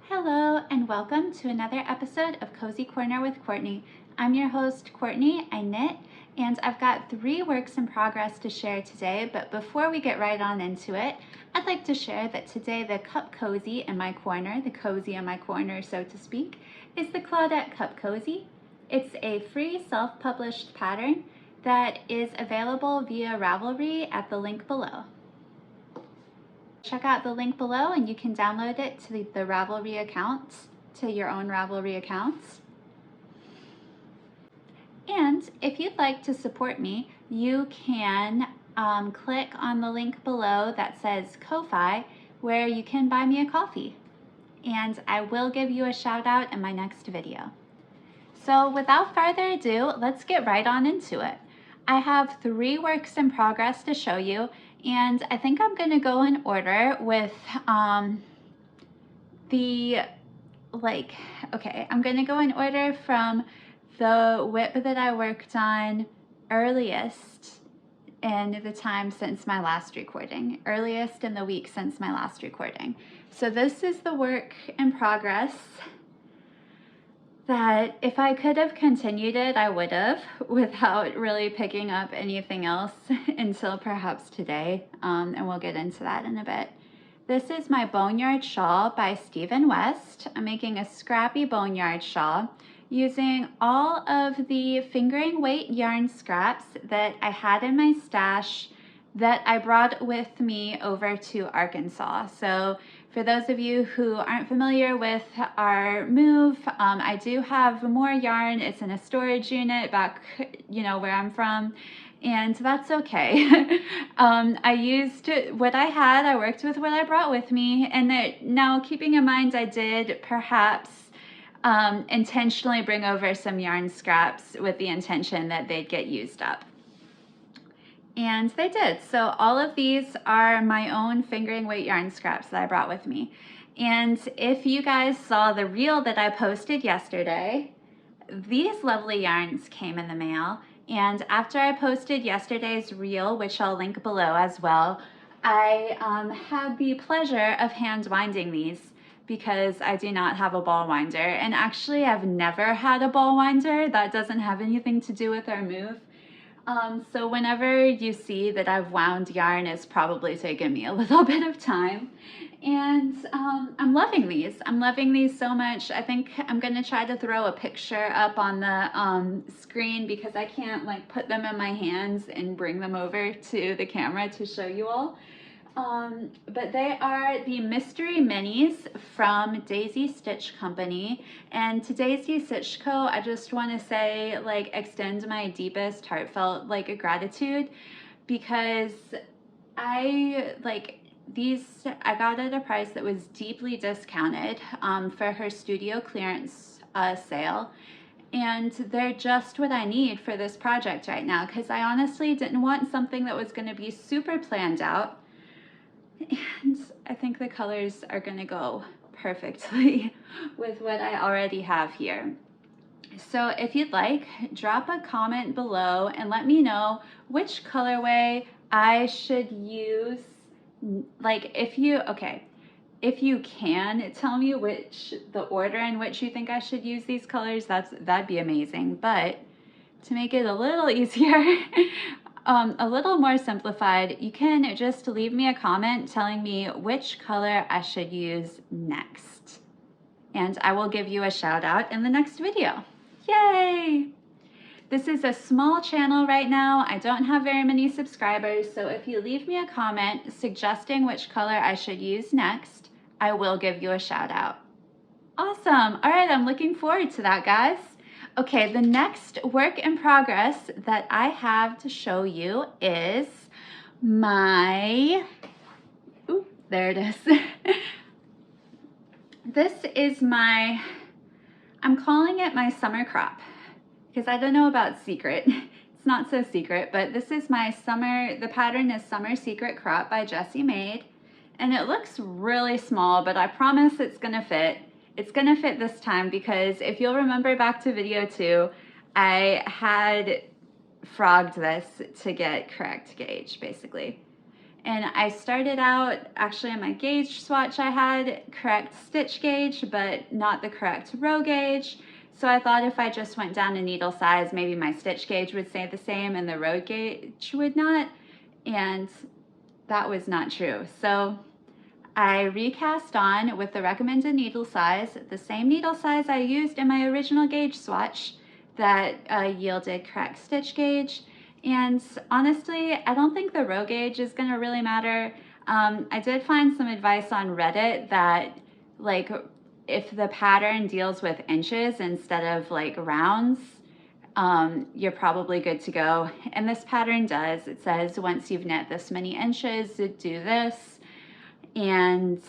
Hello and welcome to another episode of Cozy Corner with Courtney. I'm your host, Courtney. I knit, and I've got 3 works in progress to share today, but before we get right on into it, I'd like to share that today the cup cozy in my corner, the cozy in my corner, so to speak, is the Claudette Cup Cozy. It's a free self-published pattern that is available via Ravelry at the link below. Check out the link below and you can download it to the Ravelry account, to your own Ravelry accounts. And if you'd like to support me, you can click on the link below that says KoFi, where you can buy me a coffee. And I will give you a shout out in my next video. So without further ado, let's get right on into it. I have 3 works in progress to show you, and I think I'm going to go in order with I'm going to go in order from the whip that I worked on earliest in the time since my last recording, earliest in the week since my last recording. So this is the work in progress that if I could have continued it, I would have, without really picking up anything else until perhaps today, and we'll get into that in a bit. This is my Boneyard Shawl by Stephen West. I'm making a scrappy boneyard shawl using all of the fingering weight yarn scraps that I had in my stash that I brought with me over to Arkansas. So for those of you who aren't familiar with our move, I do have more yarn. It's in a storage unit back, where I'm from, and that's okay. I used what I had. I worked with what I brought with me, and now keeping in mind I did perhaps intentionally bring over some yarn scraps with the intention that they'd get used up. And they did. So all of these are my own fingering weight yarn scraps that I brought with me. And if you guys saw the reel that I posted yesterday, these lovely yarns came in the mail. And after I posted yesterday's reel, which I'll link below as well, I had the pleasure of hand winding these because I do not have a ball winder. And actually, I've never had a ball winder. That doesn't have anything to do with our move. So whenever you see that I've wound yarn, it's probably taken me a little bit of time. And I'm loving these. I'm loving these so much. I think I'm going to try to throw a picture up on the screen because I can't put them in my hands and bring them over to the camera to show you all. But they are the Mystery Minis from Daisy Stitch Company. And to Daisy Stitch Co., I just want to say, extend my deepest heartfelt, gratitude, because I got at a price that was deeply discounted for her studio clearance sale. And they're just what I need for this project right now, because I honestly didn't want something that was going to be super planned out. And I think the colors are going to go perfectly with what I already have here. So if you'd like, drop a comment below and let me know which colorway I should use. If you can tell me the order in which you think I should use these colors, that'd be amazing. But to make it a little easier, a little more simplified, you can just leave me a comment telling me which color I should use next. And I will give you a shout out in the next video. Yay! This is a small channel right now. I don't have very many subscribers, so if you leave me a comment suggesting which color I should use next, I will give you a shout out. Awesome! All right, I'm looking forward to that, guys. Okay, the next work in progress that I have to show you is my, there it is. This is I'm calling it my summer crop, because I don't know about secret. It's not so secret, but this is the pattern is Summer Secret Crop by Jessie Made, and it looks really small, but I promise it's gonna fit. It's gonna fit this time because if you'll remember back to video 2, I had frogged this to get correct gauge, basically. And I started out, actually on my gauge swatch I had correct stitch gauge, but not the correct row gauge. So I thought if I just went down a needle size, maybe my stitch gauge would stay the same and the row gauge would not. And that was not true. So I recast on with the recommended needle size, the same needle size I used in my original gauge swatch that yielded correct stitch gauge. And honestly, I don't think the row gauge is going to really matter. I did find some advice on Reddit that, like, if the pattern deals with inches instead of like rounds, you're probably good to go. And this pattern does. It says once you've knit this many inches, do this. And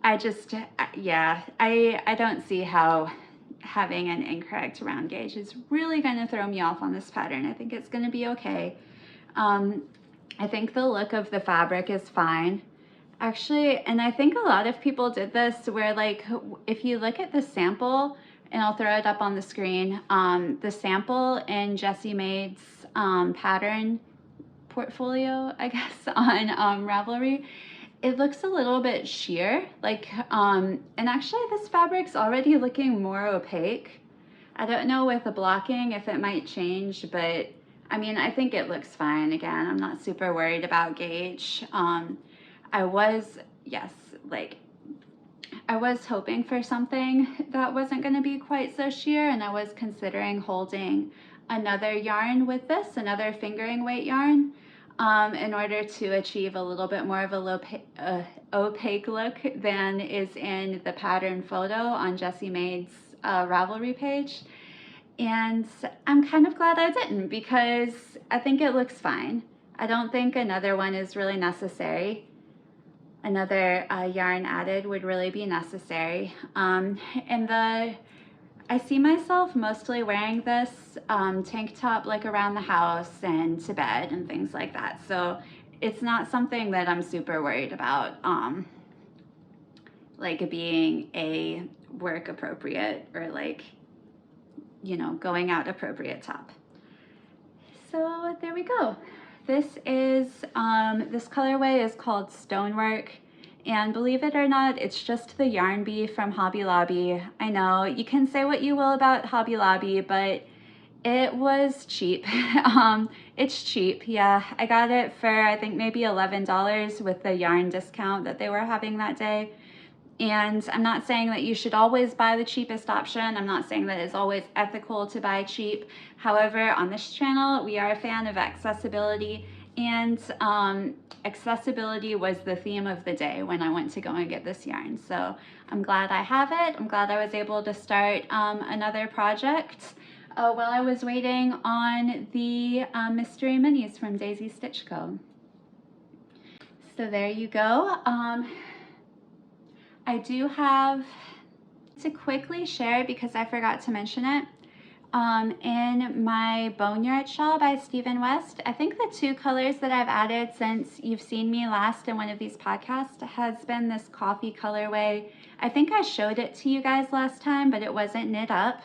I just, yeah, I don't see how having an incorrect round gauge is really going to throw me off on this pattern. I think it's going to be okay. I think the look of the fabric is fine. Actually, and I think a lot of people did this where, like, if you look at the sample, and I'll throw it up on the screen, the sample in Jessie Maid's pattern portfolio, I guess, on Ravelry, it looks a little bit sheer, like, and actually this fabric's already looking more opaque. I don't know with the blocking if it might change, but I mean, I think it looks fine. Again, I'm not super worried about gauge. I was, yes, like, I was hoping for something that wasn't going to be quite so sheer, and I was considering holding another yarn with this, another fingering weight yarn, in order to achieve a little bit more of a opaque look than is in the pattern photo on Jessie Maid's Ravelry page. And I'm kind of glad I didn't, because I think it looks fine. I don't think another one is really necessary. Another yarn added would really be necessary. I see myself mostly wearing this tank top like around the house and to bed and things like that. So it's not something that I'm super worried about, like being a work appropriate or, like, you know, going out appropriate top. So there we go. This is, this colorway is called Stonework, and believe it or not, it's just the yarn bee from Hobby Lobby. I know, you can say what you will about Hobby Lobby, but it was cheap. It's cheap, yeah. I got it for, I think, maybe $11 with the yarn discount that they were having that day. And I'm not saying that you should always buy the cheapest option. I'm not saying that it's always ethical to buy cheap. However, on this channel, we are a fan of accessibility, and accessibility was the theme of the day when I went to go and get this yarn. So I'm glad I have it. I'm glad I was able to start another project while I was waiting on the mystery minis from Daisy Stitch Co. So there you go. I do have to quickly share, because I forgot to mention it, in my Boneyard shawl by Stephen West. I think the two colors that I've added since you've seen me last in one of these podcasts has been this coffee colorway. I think I showed it to you guys last time, but it wasn't knit up.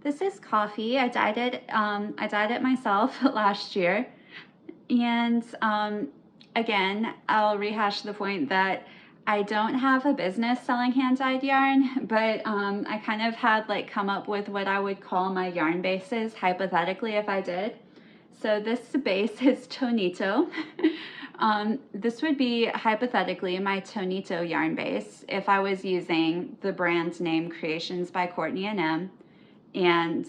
This is coffee. I dyed it myself last year. And again, I'll rehash the point that I don't have a business selling hand-dyed yarn, but I kind of had, like, come up with what I would call my yarn bases, hypothetically, if I did. So this base is Tonito. This would be, hypothetically, my Tonito yarn base if I was using the brand name Creations by Courtney and M, and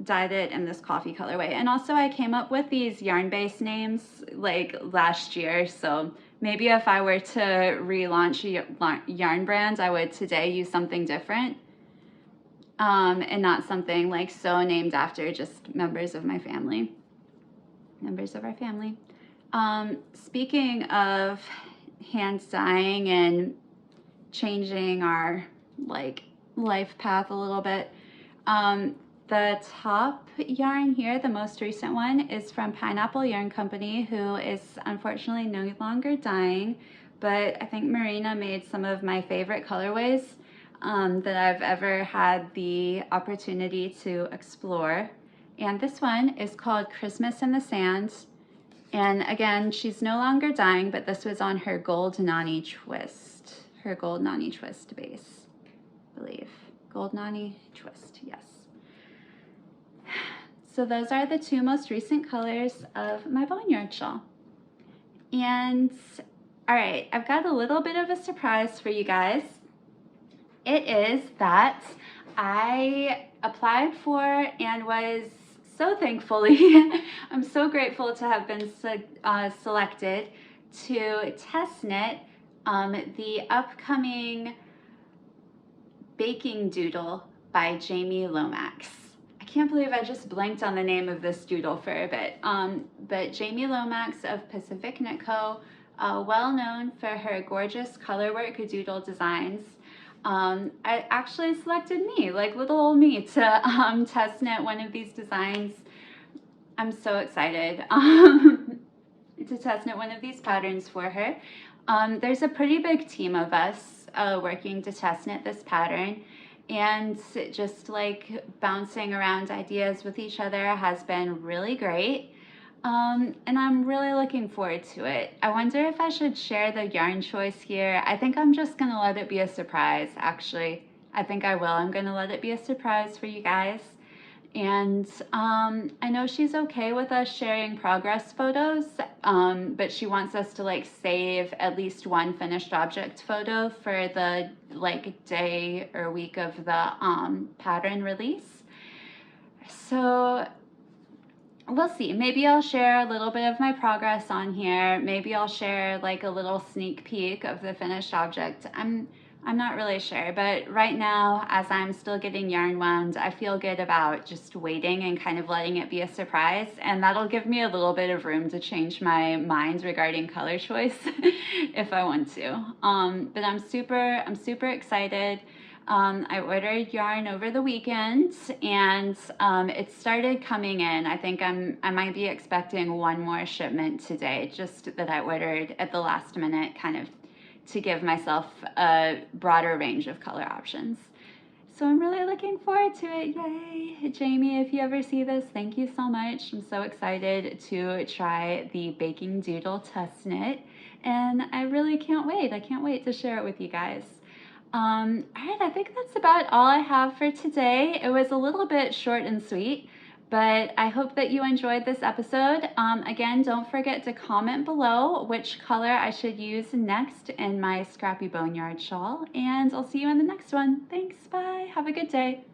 dyed it in this coffee colorway. And also I came up with these yarn base names, like, last year, so maybe if I were to relaunch a yarn brand, I would today use something different, and not something like so named after just members of my family, members of our family. Speaking of hand dyeing and changing our, like, life path a little bit, the top yarn here, the most recent one, is from Pineapple Yarn Company, who is unfortunately no longer dyeing, but I think Marina made some of my favorite colorways that I've ever had the opportunity to explore. And this one is called Christmas in the Sand, And again, she's no longer dyeing, but this was on her gold nani twist. Her gold nani twist base, I believe. Gold nani twist, yes. So those are the two most recent colors of my Boneyard shawl. And all right, I've got a little bit of a surprise for you guys. It is that I applied for and was so thankfully, I'm so grateful to have been selected to test knit the upcoming Baking Doodle by Jamie Lomax. I can't believe I just blanked on the name of this doodle for a bit. But Jamie Lomax of Pacific Knit Co., well known for her gorgeous colorwork doodle designs. I actually selected me, like little old me, to test knit one of these designs. I'm so excited to test knit one of these patterns for her. There's a pretty big team of us working to test knit this pattern, and just like bouncing around ideas with each other has been really great. And I'm really looking forward to it. I wonder if I should share the yarn choice here. I think I'm just gonna let it be a surprise, actually. I think I will. I'm gonna let it be a surprise for you guys. And I know she's okay with us sharing progress photos, but she wants us to like save at least one finished object photo for the like day or week of the pattern release. So we'll see. Maybe I'll share a little bit of my progress on here. Maybe I'll share like a little sneak peek of the finished object. I'm not really sure, but right now, as I'm still getting yarn wound, I feel good about just waiting and kind of letting it be a surprise, and that'll give me a little bit of room to change my mind regarding color choice if I want to. But I'm super excited. I ordered yarn over the weekend, and it started coming in. I think I might be expecting one more shipment today, just that I ordered at the last minute, kind of to give myself a broader range of color options. So I'm really looking forward to it. Yay! Jamie, if you ever see this, thank you so much. I'm so excited to try the Baking Doodle test knit, and I really can't wait. I can't wait to share it with you guys. All right, I think that's about all I have for today. It was a little bit short and sweet, but I hope that you enjoyed this episode. Again, don't forget to comment below which color I should use next in my Scrappy Boneyard shawl, and I'll see you in the next one. Thanks, bye, have a good day.